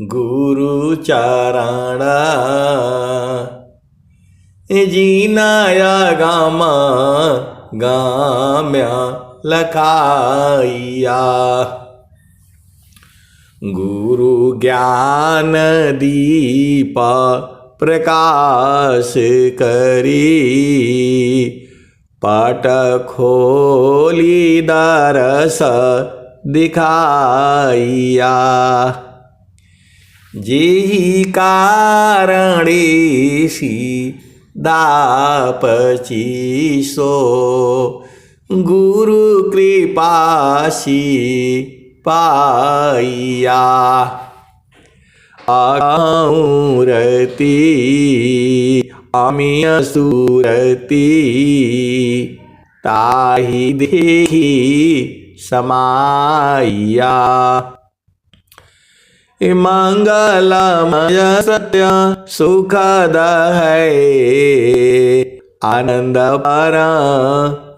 गुरु चरणा जीनाया गामा गाम्या लखाइया। गुरु ज्ञान दीपा प्रकाश करी पट खोली दरस दिखाइया। जेहि कारणेसी दापची सो गुरु कृपासी पाइया। आऊरती अमीय सुरती ताहि देखी समाइया। मंगलमय सत्य सुखद है आनंद परमानंद।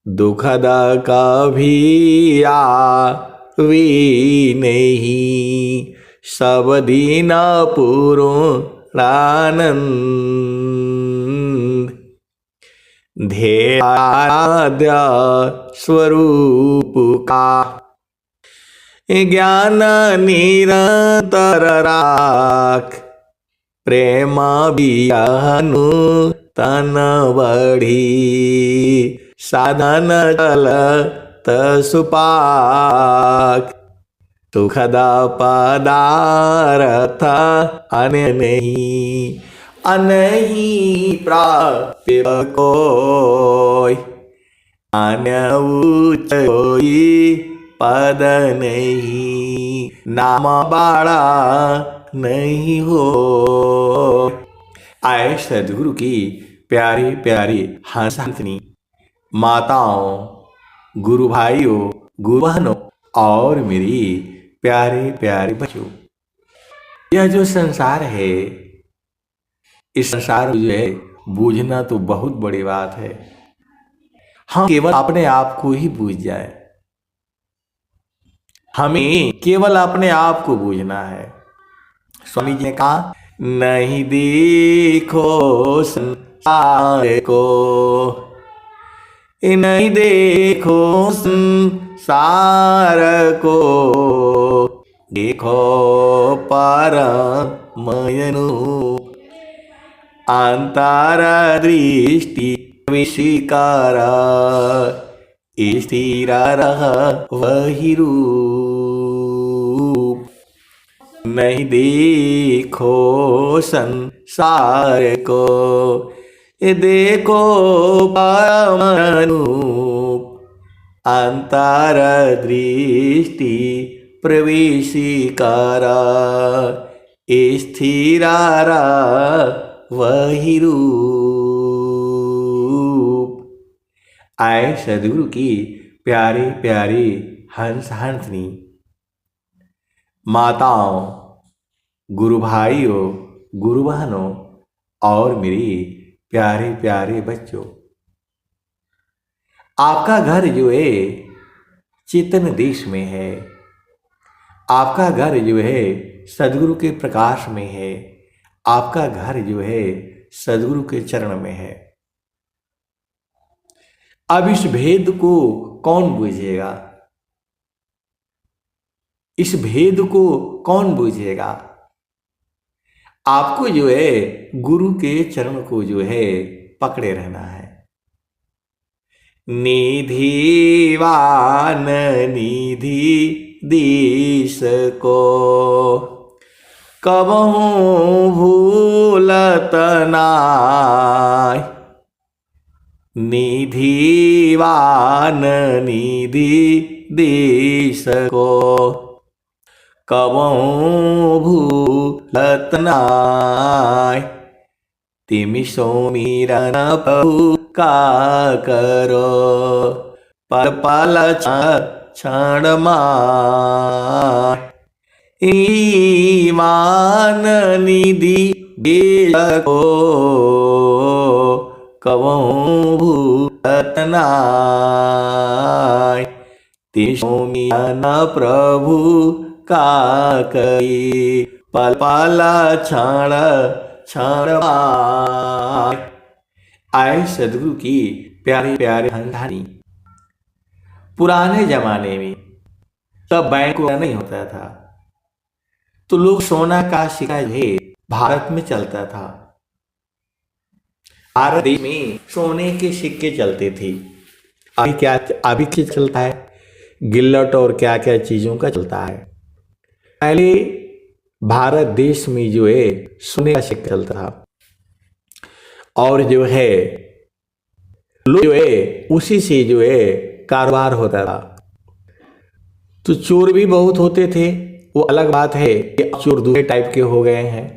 दुखद कभी आवी नहीं सब दिन पूर्णानंद। ध्येयाद्य स्वरूप का ज्ञान निरंतर राख प्रेम बियानु तन बढ़ी साधन चलत सुपाक। सुखद पदार्थ अन्य नहीं अनही प्राप्य कोई अन्य उच्च कोई पद नहीं नाम बाड़ा नहीं हो। आए सदगुरु की प्यारी प्यारी हंसनी माताओं, गुरु भाइयों, गुरु बहनों और मेरी प्यारे प्यारे बच्चों, यह जो संसार है, इस संसार जो है बूझना तो बहुत बड़ी बात है। हम केवल अपने आप को ही बूझ जाए, हमें केवल अपने आप को बूझना है। स्वामी जी ने कहा नहीं देखो संसार को, नहीं देखो संसार को, देखो परमयनु अंतर दृष्टि विशिकार स्थिर रह वही रूप। नहीं देखो संसार को, देखो परमानूप अंतर दृष्टि प्रवेशिकार स्थिर वही रूप। आए सदगुरु की प्यारी प्यारी हंस हंसनी माताओं, गुरु भाइयों, गुरु बहनों और मेरी प्यारे प्यारे बच्चों, आपका घर जो है चेतन देश में है, आपका घर जो है सदगुरु के प्रकाश में है, आपका घर जो है सदगुरु के चरण में है। अब इस भेद को कौन बूझेगा? इस भेद को कौन बूझेगा? आपको जो है गुरु के चरण को जो है पकड़े रहना है। निधिवान निधि देश को कबहूं भूलत नाय। निधिवान निधि देश को कबहूं भूलत नाय। तिमि सोमिरन प्रभु का करो पर पल क्षण माय। ईमान निधि देश को कबहूं भूलत नाय। ते सोमिया न प्रभु का करी, पल पाला क्षण क्षण आए सदगुरु की प्यारे प्यारे हंधानी। पुराने जमाने में तब बैंक नहीं होता था, तो लोग सोना का सिक्का जो है भारत में चलता था। भारत देश में सोने के सिक्के चलते थे। अभी क्या चलता है, गिल्लट और क्या क्या चीजों का चलता है। पहले भारत देश में जो है सोने का सिक्का चलता था, और जो है लोग जो है उसी से जो है कारोबार होता था। तो चोर भी बहुत होते थे, वो अलग बात है कि चोर दूसरे टाइप के हो गए हैं।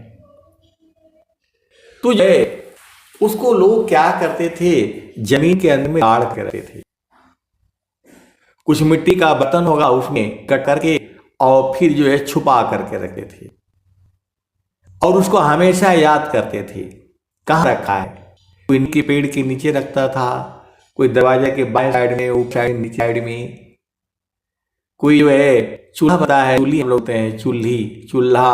तो जो है उसको लोग क्या करते थे, जमीन के अंदर में गाड़ के रखते थे। कुछ मिट्टी का बर्तन होगा उसमें कट करके और फिर जो है छुपा करके रखते थे, और उसको हमेशा याद करते थे कहाँ रखा है। कोई इनके पेड़ के नीचे रखता था, कोई दरवाजे के बाएं साइड में, ऊपर साइड नीचे साइड में, कोई जो है चूल्हा पता है, चूल्ही हम लोग कहते हैं, चूल्हा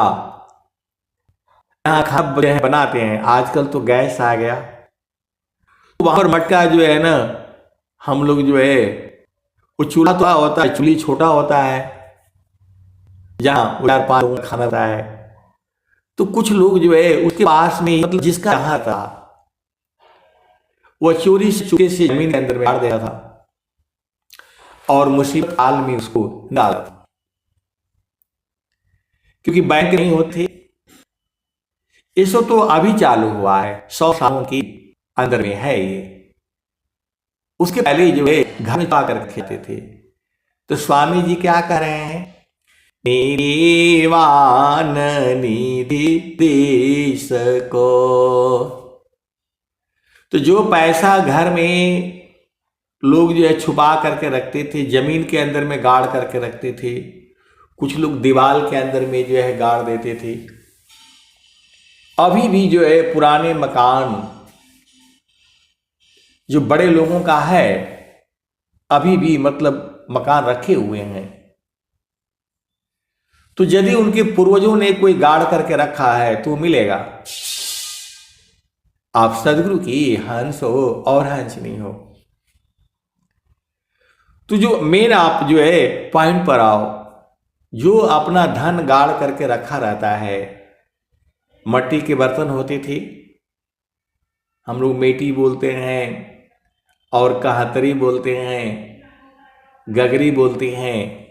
यहाँ खाना बनाते हैं। आजकल तो गैस आ गया, तो वहां पर मटका जो है ना, हम लोग जो है वो चूल्हा तो होता है, चूल्ही छोटा होता है जहाँ 4-5 लोगों का खाना रहता है। तो कुछ लोग जो है उसके पास में, मतलब जिसका यहाँ था, वह चोरी से चुपके से जमीन के अंदर में गाड़ देता था और मुसीबत काल में उसको डाला था। क्योंकि बैंक नहीं होते, इसो तो अभी चालू हुआ है, 100 सालों के अंदर में है ये। उसके पहले जो है घर में पाकर खेते थे। तो स्वामी जी क्या कर रहे हैं, निर्वाण निधि देश को। तो जो पैसा घर में लोग जो है छुपा करके रखते थे, जमीन के अंदर में गाड़ करके रखते थे, कुछ लोग दीवार के अंदर में जो है गाड़ देते थे। अभी भी जो है पुराने मकान जो बड़े लोगों का है, अभी भी मतलब मकान रखे हुए हैं। तो यदि उनके पूर्वजों ने कोई गाड़ करके रखा है तो मिलेगा। आप सदगुरु की हंस हो और हंस नहीं हो। तो जो मेन आप जो है पॉइंट पर आओ, जो अपना धन गाड़ करके रखा रहता है, मट्टी के बर्तन होते थे, हम लोग मेटी बोलते हैं और कहातरी बोलते हैं, गगरी बोलते हैं।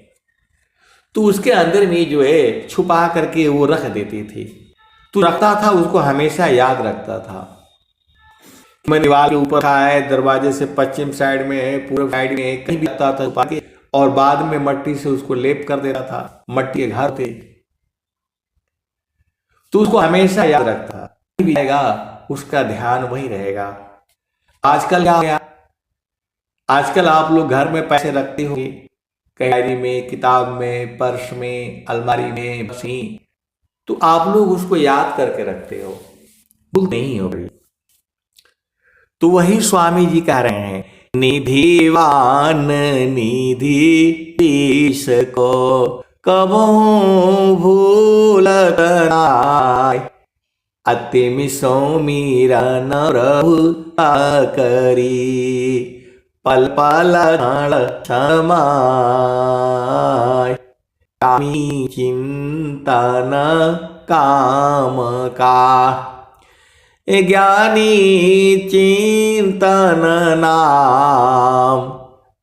तो उसके अंदर में जो है छुपा करके वो रख देते थे। तो रखता था, उसको हमेशा याद रखता था। मैं दीवार के ऊपर है, दरवाजे से पश्चिम साइड में है, पूर्व साइड में है, कहीं भी रखता था छुपा के, और बाद में मट्टी से उसको लेप कर देता था। मट्टी के घर थे, तो उसको हमेशा याद रखता, भी रहेगा उसका ध्यान वही रहेगा। आजकल क्या हो गया, आजकल आप लोग घर में पैसे रखते होंगे, डायरी में, किताब में, पर्स में, अलमारी में, बसी, तो आप लोग उसको याद करके रखते हो, भूलते नहीं हो। तो वही स्वामी जी कह रहे हैं, निधिवान निधि देश को कबो भूलत नाय, अति मिसो मीरा न प्रभु करी, पल पल क्षण कामी चिंतन काम का, ज्ञानी चिंतन नाम,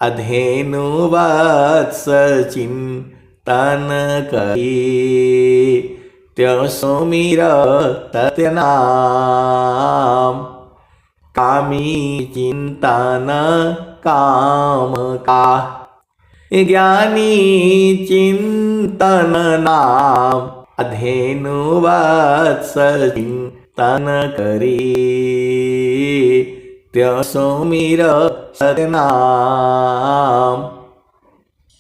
अधेनु वत्स चिंतन करी, त्यो सुमिर सत्य नाम, कामी चिंतन काम का, ज्ञानी चिंतन नाम, अधेनु वत्स चिंतन करी, त्यो सुमिर सत्य नाम,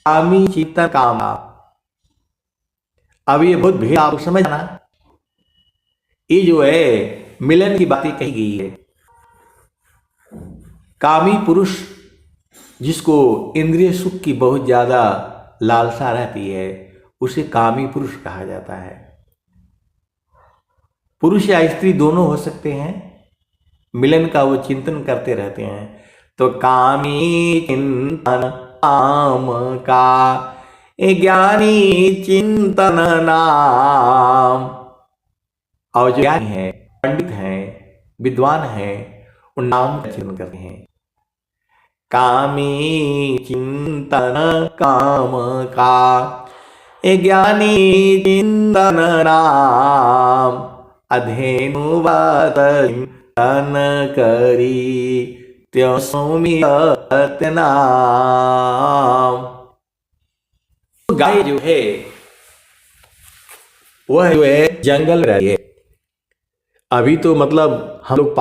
कामी चिंतन काम। अब ये बहुत भीड़ आप समझना, ये जो है मिलन की बातें कही गई है। कामी पुरुष जिसको इंद्रिय सुख की बहुत ज़्यादा लालसा रहती है, उसे कामी पुरुष कहा जाता है। पुरुष या स्त्री दोनों हो सकते हैं, मिलन का वो चिंतन करते रहते हैं। तो कामी चिंतन नाम का, ज्ञानी चिंतन नाम। और जो ज्ञानी है, पंडित हैं, विद्वान हैं, उन नाम का चिंतन करते हैं। कामी चिंतन काम का, ज्ञानी चिंतन नाम। अधेनुवत चिंतन करी, त्यों सुमिरत नाम। गाय जो है वह जो है जंगल में रहती है। अभी तो मतलब हम लोग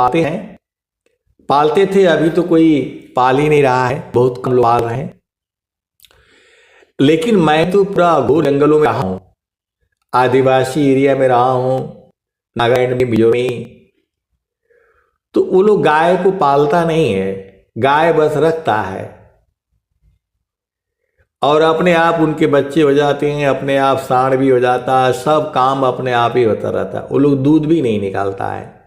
पालते थे, अभी तो कोई पाल ही नहीं रहा है, बहुत कम लोग पाल रहे हैं। लेकिन मैं तो पूरा घोर जंगलों में रहा हूं, आदिवासी एरिया में रहा हूं, नागालैंड में, मिजोरम में। तो वो लोग गाय को पालता नहीं है, गाय बस रखता है और अपने आप उनके बच्चे हो जाते हैं, अपने आप सांड भी हो जाता है, सब काम अपने आप ही होता रहता है। वो लोग दूध भी नहीं निकालता है।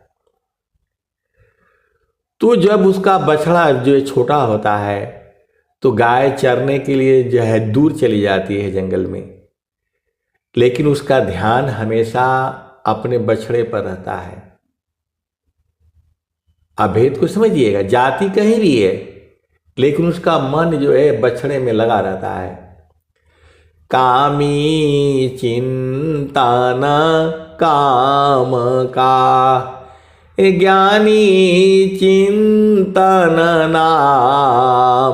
तो जब उसका बछड़ा जो छोटा होता है तो गाय चरने के लिए जो है दूर चली जाती है जंगल में, लेकिन उसका ध्यान हमेशा अपने बछड़े पर रहता है। आप भेद को समझिएगा, जाति कहीं भी है लेकिन उसका मन जो है बछड़े में लगा रहता है। कामी चिंतन काम का, ज्ञानी चिंतन नाम।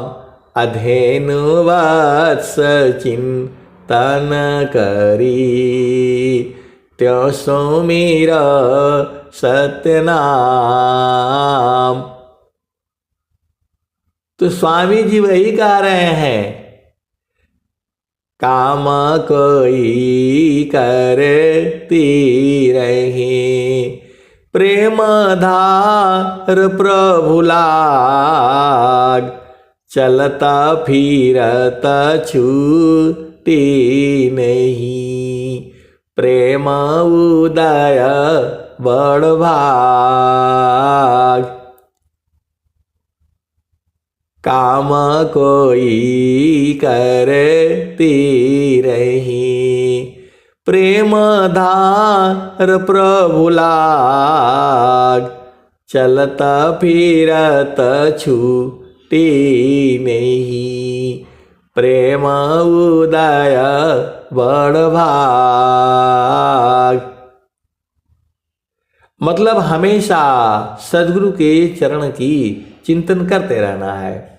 अधेनु वत्स चिंतन करी, त्यों सुमिर सत्यनाम। तो स्वामी जी वही गा रहे हैं, काम कोई करती रही, प्रेम धार प्रभु लाग। चलता फिरता छूटी नहीं, प्रेम उदय बड़ भाग। काम कोई करती रही, प्रेम धार प्रभु लाग। चलता फिरत छूटी नहीं, प्रेम उदय बड़ भाग। मतलब हमेशा सद्गुरु के चरण की चिंतन करते रहना है।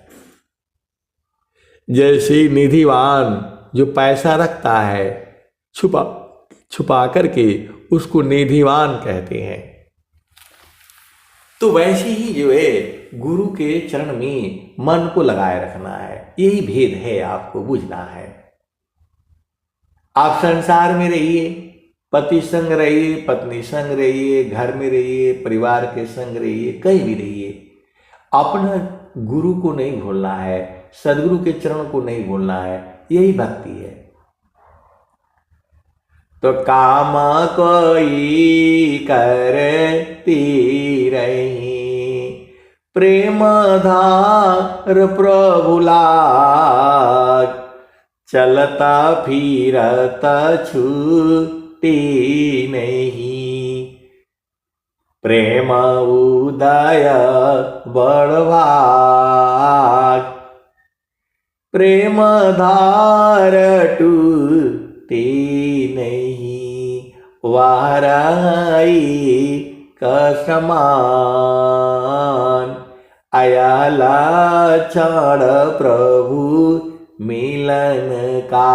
जैसे निधिवान जो पैसा रखता है छुपा करके, उसको निधिवान कहते हैं। तो वैसे ही जो है गुरु के चरण में मन को लगाए रखना है। यही भेद है, आपको बुझना है। आप संसार में रहिए, पति संग रहिए, पत्नी संग रहिए, घर में रहिए, परिवार के संग रहिए, कहीं भी रहिए, अपना गुरु को नहीं भूलना है, सदगुरु के चरण को नहीं भूलना है। यही भक्ति है। तो काम कोई करती रही, प्रेम धार प्रभु लाग। चलता फिरता छूटी नहीं, प्रेम उदय बड़ भाग। प्रेम धार टूटी नहीं, वाराई का समान। अयाला क्षण प्रभु मिलन का,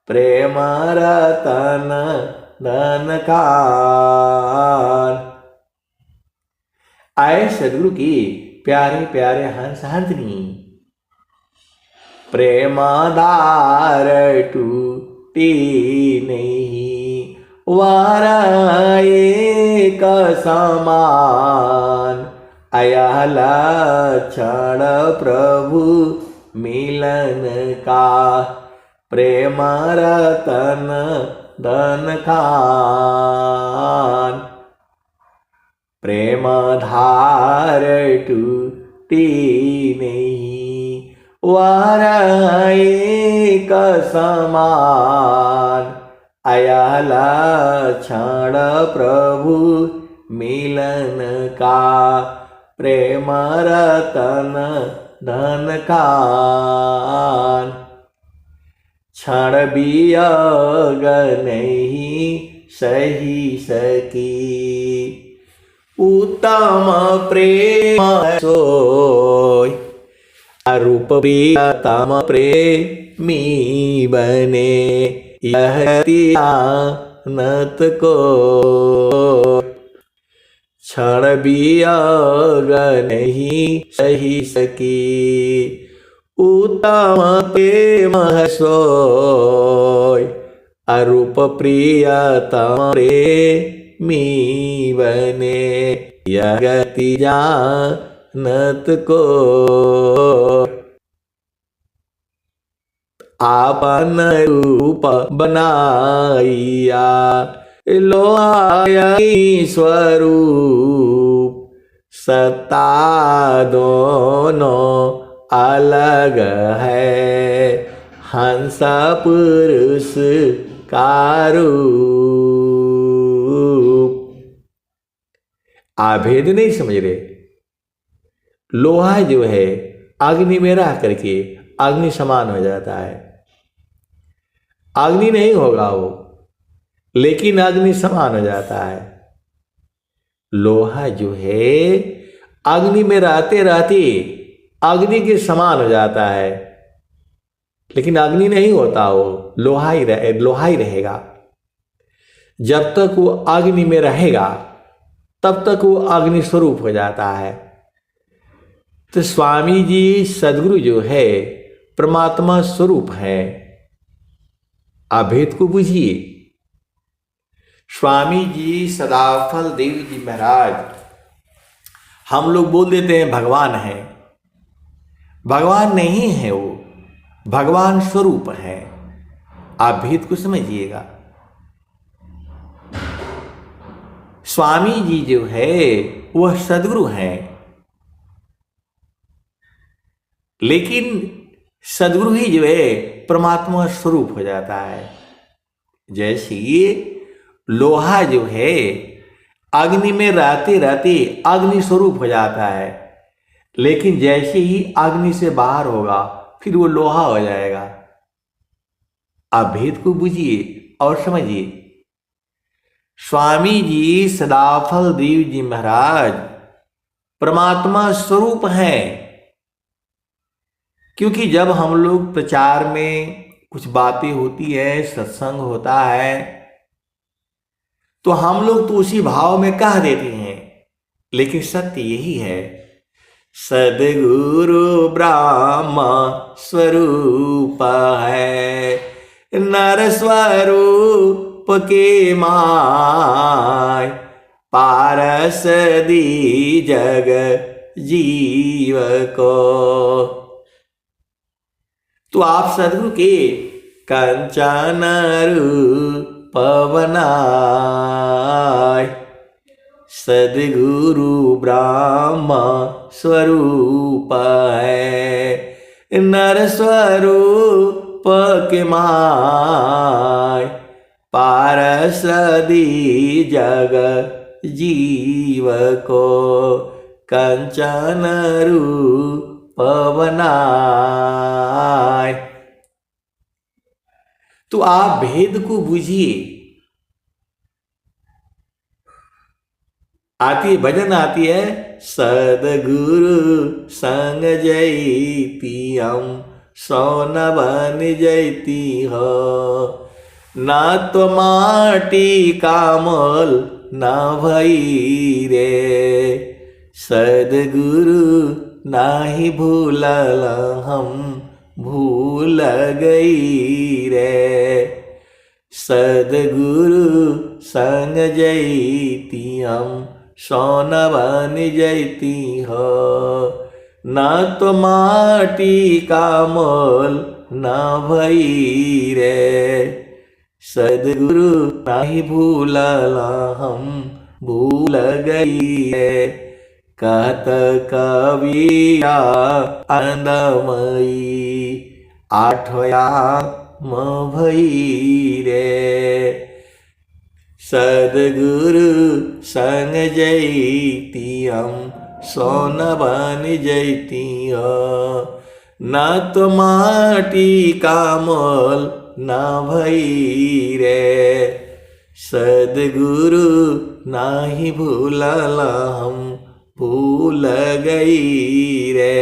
प्रेम रतन धन खान। आए सदगुरु की प्यारे प्यारे हंस हंसनी, प्रेम धार टूटी नहीं, वाराए का समान। अयहला क्षण प्रभु मिलन का, प्रेम रतन धन खान। प्रेम धार टूटी नहीं, वह एक समान। अयहला क्षण प्रभु मिलन का, प्रेम रतन धन खान। क्षण वियोग नहीं सही सकी, उत्तम प्रेम सोय। अरूप प्रियतम प्रेमी बने, यह नत को। क्षण वियोग नहीं सही सकी, उत्तम प्रेम सोय। अरूप प्रियतम प्रेमी बने, यह गति जानत को। आपन रूप बनाइया, लोहाई स्वरूप। सत्ता दोनों अलग है, हंस पुरुष का रूप। आभेद नहीं समझ रहे। लोहा जो है अग्नि में रह करके अग्नि समान हो जाता है। अग्नि नहीं होगा वो, लेकिन अग्नि समान हो जाता है। लोहा जो है अग्नि में रहते रहते अग्नि के समान हो जाता है, लेकिन अग्नि नहीं होता वो, लोहा ही रहेगा। जब तक वो अग्नि में रहेगा तब तक वो अग्नि स्वरूप हो जाता है। तो स्वामी जी सदगुरु जो है परमात्मा स्वरूप है। अभेद को बुझिए। स्वामी जी सदाफल देव जी महाराज, हम लोग बोल देते हैं भगवान है। भगवान नहीं है वो, भगवान स्वरूप है। आप भेद को समझिएगा। स्वामी जी जो है वह सदगुरु हैं, लेकिन सदगुरु ही जो है परमात्मा स्वरूप हो जाता है। जैसे ये लोहा जो है अग्नि में रहते रहते अग्नि स्वरूप हो जाता है, लेकिन जैसे ही अग्नि से बाहर होगा फिर वो लोहा हो जाएगा। आप भेद को बुझिए और समझिए। स्वामी जी सदाफल देव जी महाराज परमात्मा स्वरूप हैं। क्योंकि जब हम लोग प्रचार में कुछ बातें होती है, सत्संग होता है, तो हम लोग तो उसी भाव में कह देते हैं, लेकिन सत्य यही है, सद्गुरु ब्रह्म स्वरूप है, नर स्वरूप के माय, पारस दी जग जीव को। तो आप सद्गुरु के कंचन रूप बनाए, सद्गुरु ब्रह्म स्वरूप है, नर स्वरूप के माय, पारस दी जग जीव को, कंचन रूप बनाए। तो आप भेद को बुझिए। आती भजन आती है, सदगुरु संग जैती हम सोन बन जैती हो, ना तो माटी का मोल ना भई रे, सदगुरु नाही भूलल हम भूल गई रे, सदगुरु संग जैती हम सोन बन जैती हो। न तो माटी का मोल न भई रे, सदगुरु नाही भूलला हम भूल गई है। कहत कविया आनंदमयी आठया म भई रे, सदगुरु संग जैती हम सोन बन जैती हो। न तो माटी का मोल न भई रे, सदगुरु नाही भूलला हम भूल गई रे।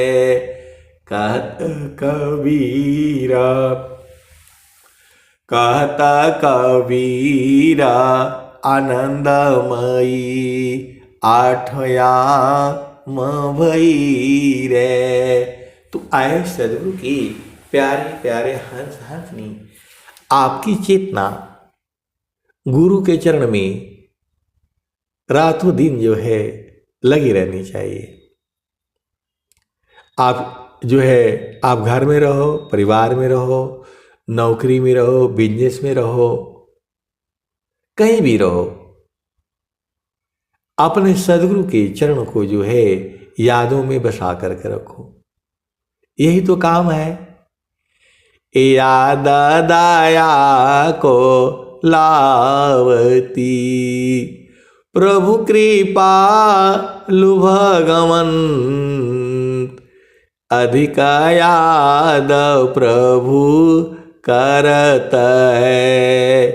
कहत कबीरा कहता कबीरा आनंदमयी आठया म भई रे। तो आए सदगुरु की प्यारे प्यारे हंस हंसनी, आपकी चेतना गुरु के चरण में रातों दिन जो है लगी रहनी चाहिए। आप जो है आप घर में रहो, परिवार में रहो, नौकरी में रहो, बिजनेस में रहो, कहीं भी रहो, अपने सदगुरु के चरण को जो है यादों में बसा करके रखो। यही तो काम है। याद दाया को लावती, प्रभु कृपा लुभगमन। अधिक याद प्रभु करत है,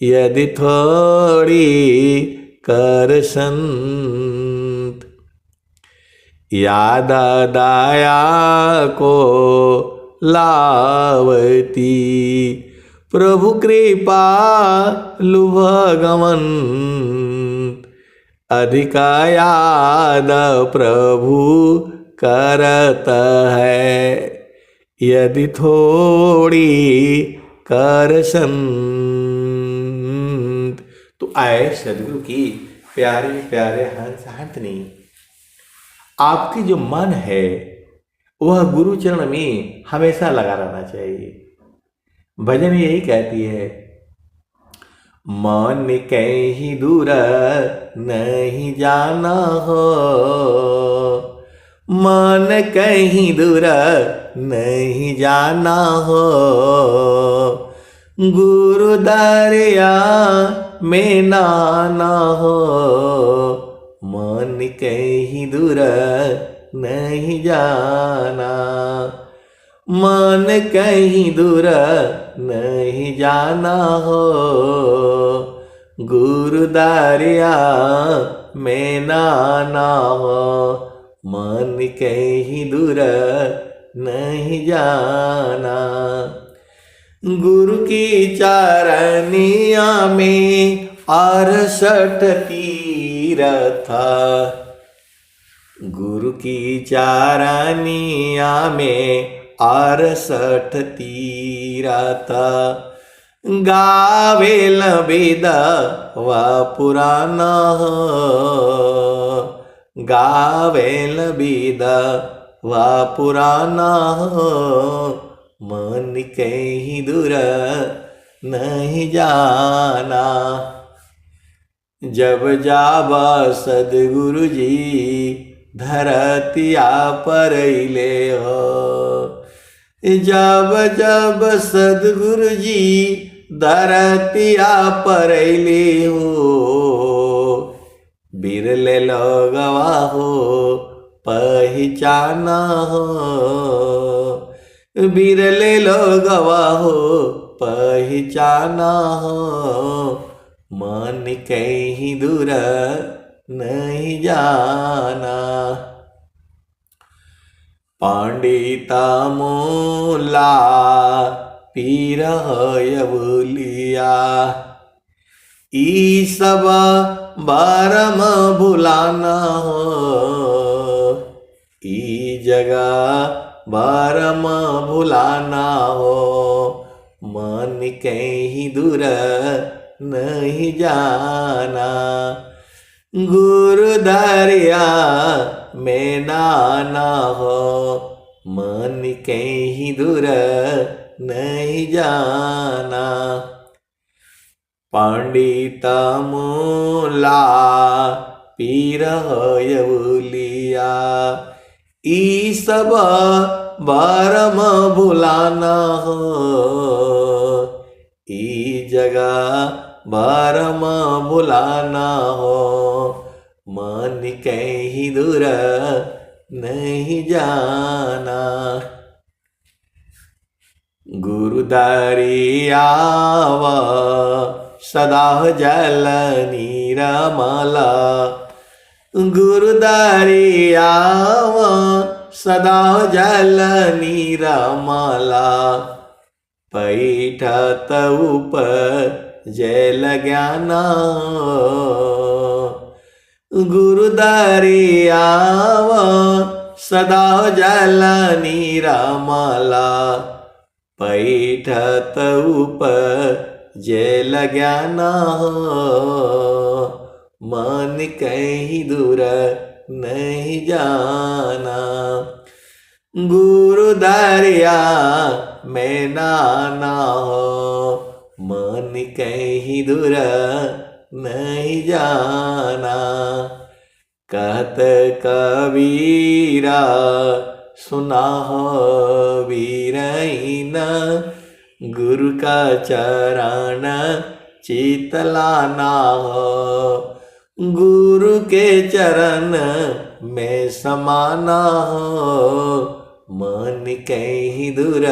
यदि थोड़ी कर संत। याद दाया को लावती, प्रभु कृपा लुभगमन। अधिक याद प्रभु करत है, यदि थोड़ी कर संत। तो आए सदगुरु की प्यारे प्यारे हंस हंसनी, आपकी जो मन है वह गुरु चरण में हमेशा लगा रहना चाहिए। भजन यही कहती है, मन कहीं दूर नहीं जाना हो, मन कहीं दूर नहीं जाना हो। गुरु दरिया में नाना हो, मन कहीं दूर नहीं जाना। मन कहीं दूर नहीं जाना हो, गुरु दरिया में नाना हो। मन कहीं दूर नहीं जाना, गुरु की चरनिया में 68 तीरथा। गुरु की चरनिया में 68 तीरथा। गावेल वेद व पुराना, गावेल वेद व पुराना। मन कहीं दूर नहीं जाना, जब जाबा सदगुरु जी धरतिया पर ले हो। जब जब सदगुरु जी धरतिया पर ले हो, बिरले लोगवा हो पहचाना हो। बिरले लोगवा हो पहचाना हो, मन कहीं दूर नहीं जाना। पंडिता मोला पीर बोलिया, ई सब बारम भुलाना हो। ई जगह बारम भुलाना हो, मन कहीं दूर नहीं जाना। गुरु दरिया में नाना हो, मन कहीं दूर नहीं जाना। पंडित मूला पीर होयउलिया, ई सब भरम भुलाना हो, ई जगह भरम भुलाना हो, मन कहीं दूर नहीं जाना। गुरु दरियाव सदा जल निरमला, गुरु दरियाव सदा जल निरमला, पैठत उपजल ज्ञाना। गुरु दरियाव सदा जल निरमला, पैठत उपजल ज्ञाना। मन कहीं दूर नहीं जाना, गुरु दरिया में नाना हो, मन कहीं दूर नहीं जाना। कहत कबीरा सुना हो वीरहीन, गुरु का चरण चितलाना हो, गुरु के चरण में समाना हो, मन कहीं दूर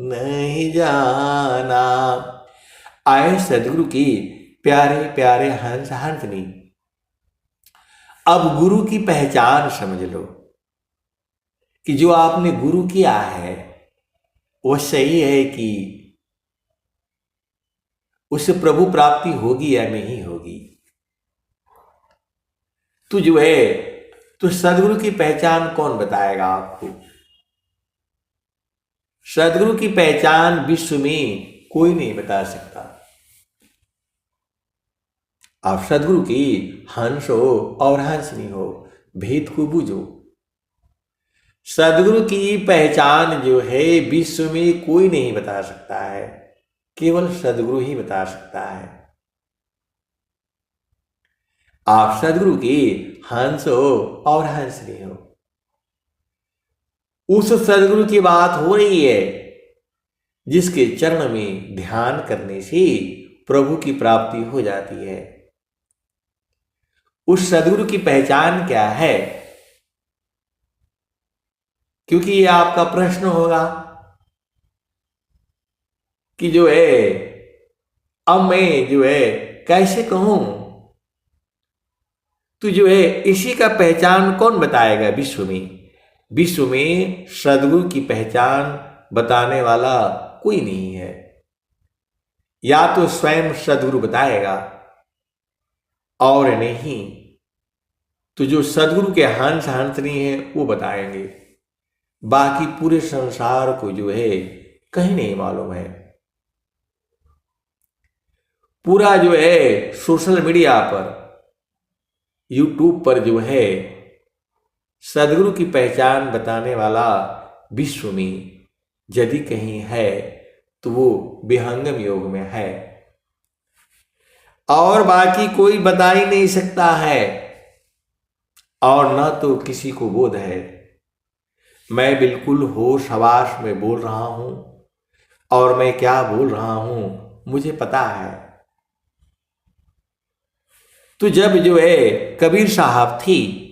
नहीं जाना। आए सदगुरु की प्यारे प्यारे हंस हंसनी, अब गुरु की पहचान समझ लो कि जो आपने गुरु किया है वो सही है कि उससे प्रभु प्राप्ति होगी या नहीं होगी। तो जो है तो सदगुरु की पहचान कौन बताएगा आपको? सदगुरु की पहचान विश्व में कोई नहीं बता सकता। आप सदगुरु की हंस हो और हंसनी हो, भेद को बूझो। सदगुरु की पहचान जो है विश्व में कोई नहीं बता सकता है, केवल सदगुरु ही बता सकता है। आप सदगुरु की हंस हो और हंसनी हो। उस सदगुरु की बात हो रही है जिसके चरण में ध्यान करने से प्रभु की प्राप्ति हो जाती है। उस सदगुरु की पहचान क्या है? क्योंकि ये आपका प्रश्न होगा कि जो है अब मैं जो है कैसे कहूं, तो जो है इसी का पहचान कौन बताएगा विश्व में? विश्व में सदगुरु की पहचान बताने वाला कोई नहीं है। या तो स्वयं सदगुरु बताएगा और नहीं तो जो सदगुरु के हंस हंसनी है वो बताएंगे। बाकी पूरे संसार को जो है कहीं नहीं मालूम है। पूरा जो है सोशल मीडिया पर, यूट्यूब पर जो है सदगुरु की पहचान बताने वाला विश्व में यदि कहीं है तो वो विहंगम योग में है, और बाकी कोई बता ही नहीं सकता है और न तो किसी को बोध है। मैं बिल्कुल होश हवास में बोल रहा हूं और मैं क्या बोल रहा हूं मुझे पता है। तो जब जो है कबीर साहब थी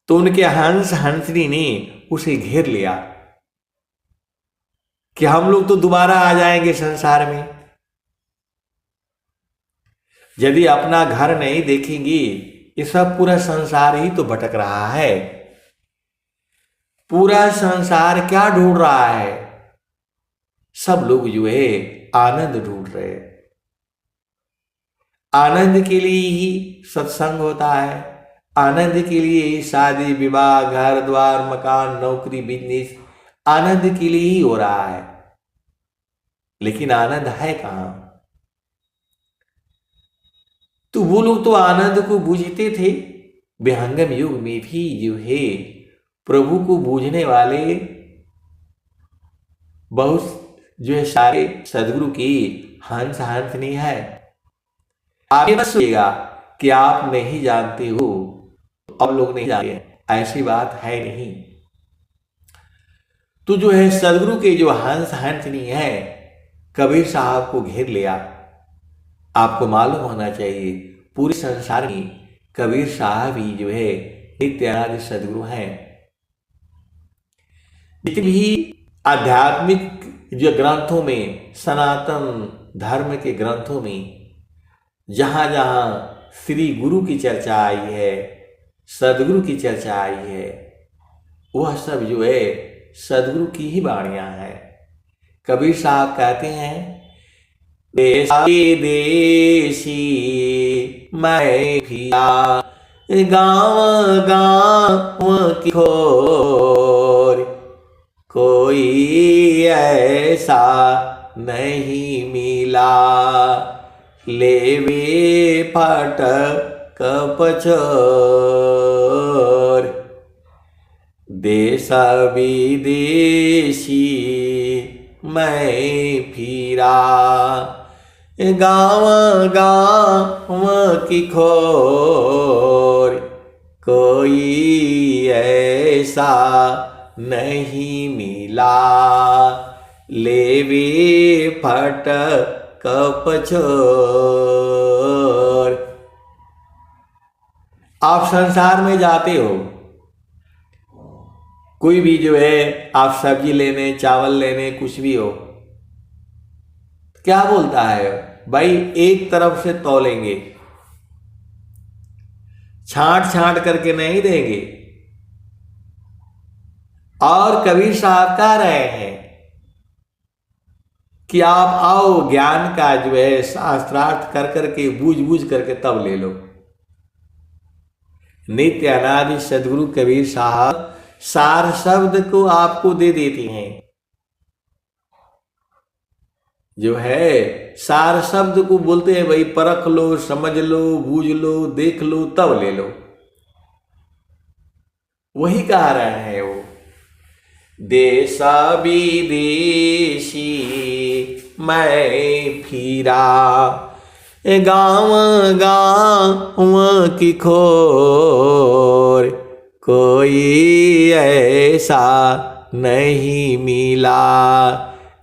तो उनके हंस हंसनी ने उसे घेर लिया कि हम लोग तो दोबारा आ जाएंगे संसार में। यदि अपना घर नहीं देखेंगी, ये सब पूरा संसार ही तो भटक रहा है। पूरा संसार क्या ढूंढ रहा है? सब लोग जो है आनंद ढूंढ रहे हैं। आनंद के लिए ही सत्संग होता है, आनंद के लिए ही शादी विवाह घर द्वार मकान नौकरी बिजनेस आनंद के लिए ही हो रहा है। लेकिन आनंद है कहां? तो वो लोग तो आनंद को बूझते थे। विहंगम युग में भी जो है प्रभु को बूझने वाले बहुत जो है सारे सदगुरु की हंस हंसनी है। आप ये मत सोचिएगा कि आप नहीं जानते हो और लोग नहीं जानते हैं, ऐसी बात है नहीं। तो जो है सदगुरु के जो हंस हंसनी है कबीर साहब को घेर लिया। आपको मालूम होना चाहिए पूरे संसार में कबीर साहब ही जो है नित्यानंद सदगुरु हैं। जितनी भी आध्यात्मिक जो ग्रंथों में, सनातन धर्म के ग्रंथों में जहां जहां श्री गुरु की चर्चा आई है, सदगुरु की चर्चा आई है, वह सब जो है सदगुरु की ही वाणियां हैं। कबीर साहब कहते हैं, देसी देसी मैं फिरा गाँव गाँव की खोर, कोई ऐसा नहीं मिला लेवे फाटक पछोर। देश विदेशी मैं फिरा गाँव गाँव की खोर, कोई ऐसा नहीं मिला लेवे फाटक पछोर। आप संसार में जाते हो, कोई भी जो है आप सब्जी लेने, चावल लेने, कुछ भी हो, क्या बोलता है भाई एक तरफ से तौलेंगे, छांट छांट करके नहीं देंगे। और कबीर साहब कह रहे हैं कि आप आओ ज्ञान का जो है शास्त्रार्थ कर करके बूझ बूझ करके तब ले लो। नित्य अनादि सदगुरु कबीर साहब सार शब्द को आपको दे देती हैं। जो है सार शब्द को बोलते हैं भाई परख लो, समझ लो, बूझ लो, देख लो, तब ले लो। वही कह रहे हैं वो, देशा विदेशी मैं फिरा गाँव गाँव की खोर, कोई ऐसा नहीं मिला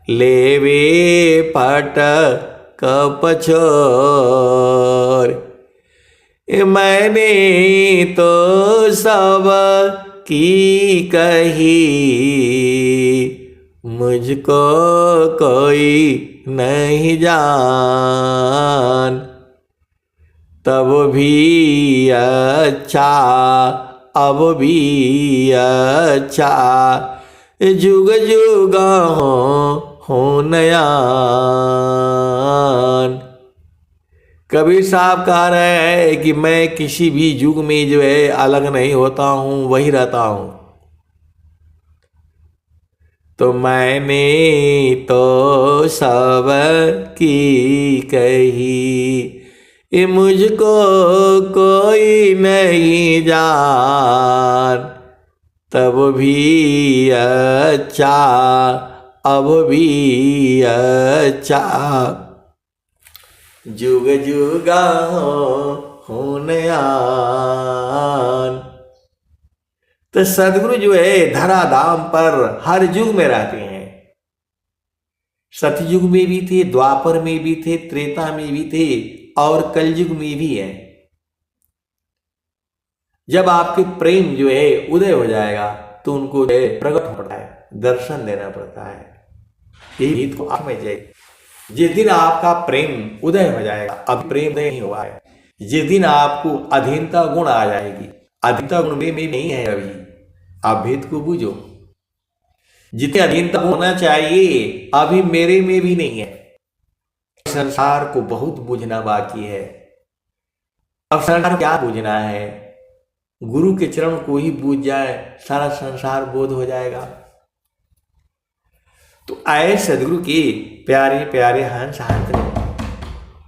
लेवे फाटक पछोर। मैंने तो सब की कही मुझको कोई नहीं जान, तब भी अच्छा अब भी अच्छा जुग जुग हो नयान। कबीर साहब कह रहे हैं कि मैं किसी भी युग में जो है अलग नहीं होता हूँ, वही रहता हूँ। तो मैंने तो सब की कही मुझको कोई नहीं जान, तब भी अच्छा अब भी अच्छा जुग जुगा हो नयान। तो सदगुरु जो है धराधाम पर हर युग में रहते हैं। सतयुग में भी थे, द्वापर में भी थे, त्रेता में भी थे और कलयुग में भी है। जब आपके प्रेम जो है उदय हो जाएगा तो उनको जो है प्रकट होना पड़ता है, दर्शन देना पड़ता है। यही तो आप में जय। जिस दिन आपका प्रेम उदय हो जाएगा, अब प्रेम नहीं हुआ है, जिस दिन आपको अधीनता गुण आ जाएगी, अधीनता गुण में नहीं है अभी, आप भेद को बूझो। जितने अधीनता होना चाहिए अभी मेरे में भी नहीं है। संसार को बहुत बूझना बाकी है। अब संसार क्या बूझना है? गुरु के चरण को ही बूझ जाए, सारा संसार बोध हो जाएगा। तो आए सदगुरु के प्यारे प्यारे हंस हंस,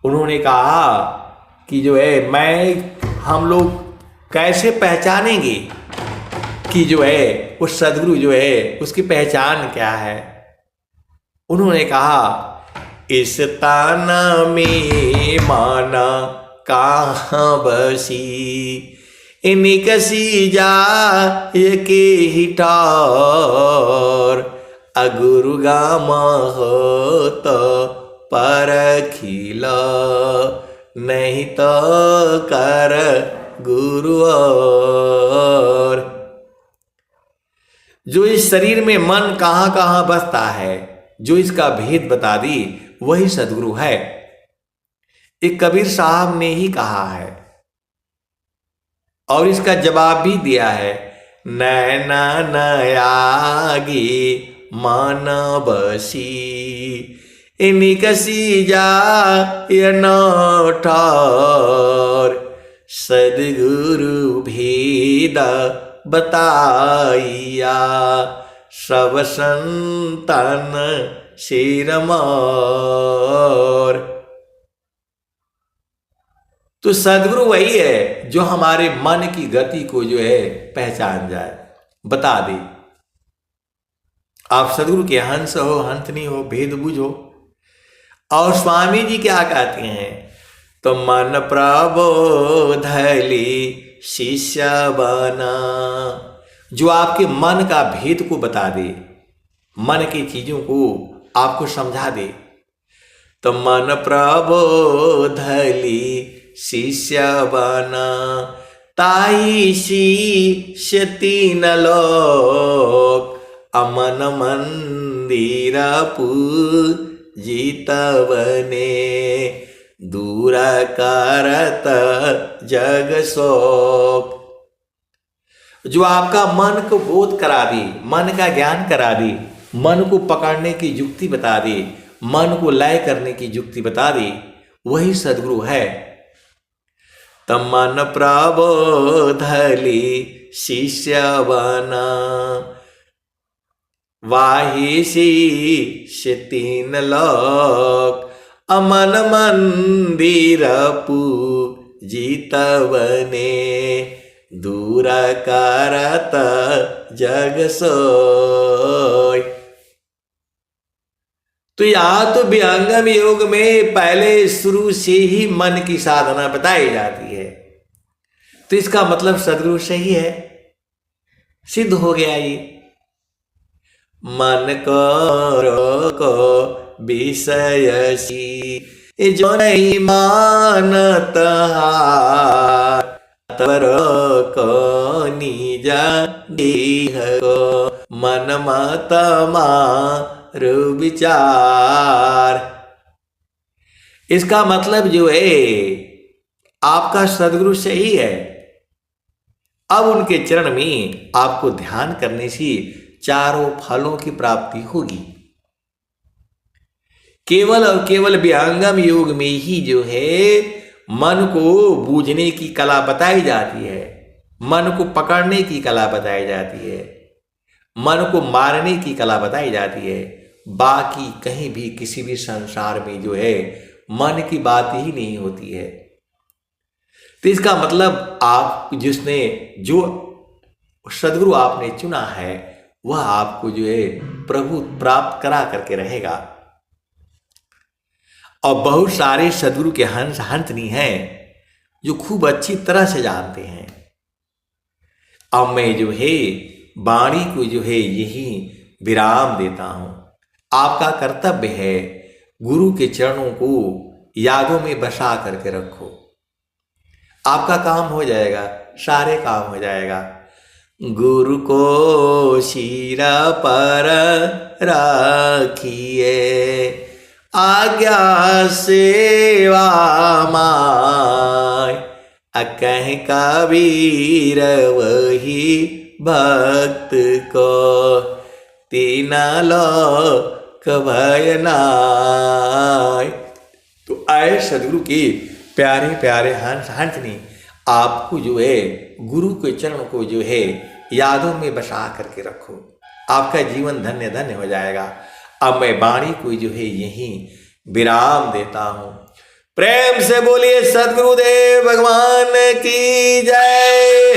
उन्होंने कहा कि जो है हम लोग कैसे पहचानेंगे कि जो है वो सदगुरु जो है उसकी पहचान क्या है। उन्होंने कहा, इस ताना में माना कहाँ बसी, निकसी जा ये के ही ठार, अगुरु गामा हो तो परखिला, नहीं तो कर गुरु और। जो इस शरीर में मन कहाँ कहाँ बसता है, जो इसका भेद बता दी, वही सदगुरु है। एक कबीर साहब ने ही कहा है और इसका जवाब भी दिया है, नैना नयागी मन बसी, निकसी जा ठार, सदगुरु भेद बताइया, सब संतन शिरमार। तो सदगुरु वही है जो हमारे मन की गति को जो है पहचान जाए, बता दे। आप सदगुरु के हंस हो, हंसनी हो, भेद बुझो। और स्वामी जी क्या कहते हैं, तो मन प्रबोधली शिष्य बना, जो आपके मन का भेद को बता दे, मन की चीजों को आपको समझा दे। तो मन प्रबोधली शिष्य बना, ताई शिष्य तीन लोक, अमन मंदिर पूजित बने, दूर करत जग शोक। जो आपका मन को बोध करा दी, मन का ज्ञान करा दी, मन को पकड़ने की युक्ति बता दी, मन को लय करने की युक्ति बता दी, वही सदगुरु है। तमन प्रबोधली शिष्य बना, वाही शिष्य तीन लोक, अमन मंदिर पूजित बने, दूर करत जग सोय। तो यहाँ तो विहंगम योग में पहले शुरू से ही मन की साधना बताई जाती है। तो इसका मतलब सदगुरु सही है, सिद्ध हो गया ये। मन को विषयसी, जो नहीं मानत तर को निज देह को, मन मत मारु विचार। इसका मतलब जो है आपका सदगुरु सही है। अब उनके चरण में आपको ध्यान करने से चारों फलों की प्राप्ति होगी। केवल और केवल विहंगम योग में ही जो है मन को बूझने की कला बताई जाती है, मन को पकड़ने की कला बताई जाती है, मन को मारने की कला बताई जाती है। बाकी कहीं भी किसी भी संसार में जो है मन की बात ही नहीं होती है। तो इसका मतलब आप जिसने जो सदगुरु आपने चुना है वह आपको जो है प्रभु प्राप्त करा करके रहेगा। और बहुत सारे सदगुरु के हंस हंसनी हैं जो खूब अच्छी तरह से जानते हैं। अब मैं जो है वाणी को जो है यही विराम देता हूं। आपका कर्तव्य है गुरु के चरणों को यादों में बसा करके रखो, आपका काम हो जाएगा, सारे काम हो जाएगा। गुरु को सिरा पर रखिए, आज्ञा सेवा माय, कह कबीर वही भक्त को, तीन लोक भय नाय। तो आए सदगुरु के प्यारे प्यारे हंस हंसनी, आपको जो है गुरु के चरण को जो है यादों में बसा करके रखो, आपका जीवन धन्य धन्य हो जाएगा। अब मैं वाणी को जो है यहीं विराम देता हूँ। प्रेम से बोलिए सदगुरुदेव भगवान की जय।